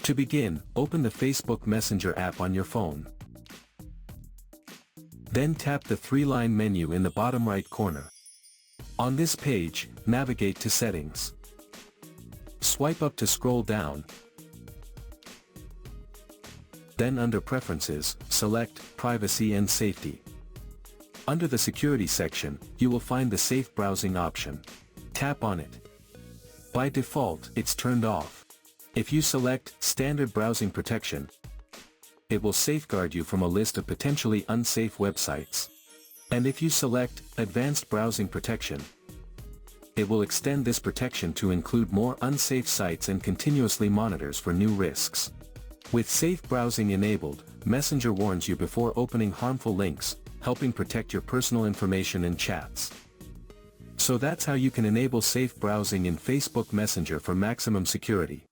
To begin, open the Facebook Messenger app on your phone. Then tap the three-line menu in the bottom right corner. On this page, navigate to Settings. Swipe up to scroll down. Then under Preferences, select Privacy and Safety. Under the Security section, you will find the Safe Browsing option. Tap on it. By default, it's turned off. If you select Standard Browsing Protection, it will safeguard you from a list of potentially unsafe websites. And if you select Advanced Browsing Protection, it will extend this protection to include more unsafe sites and continuously monitors for new risks. With safe browsing enabled, Messenger warns you before opening harmful links, helping protect your personal information and chats. So that's how you can enable safe browsing in Facebook Messenger for maximum security.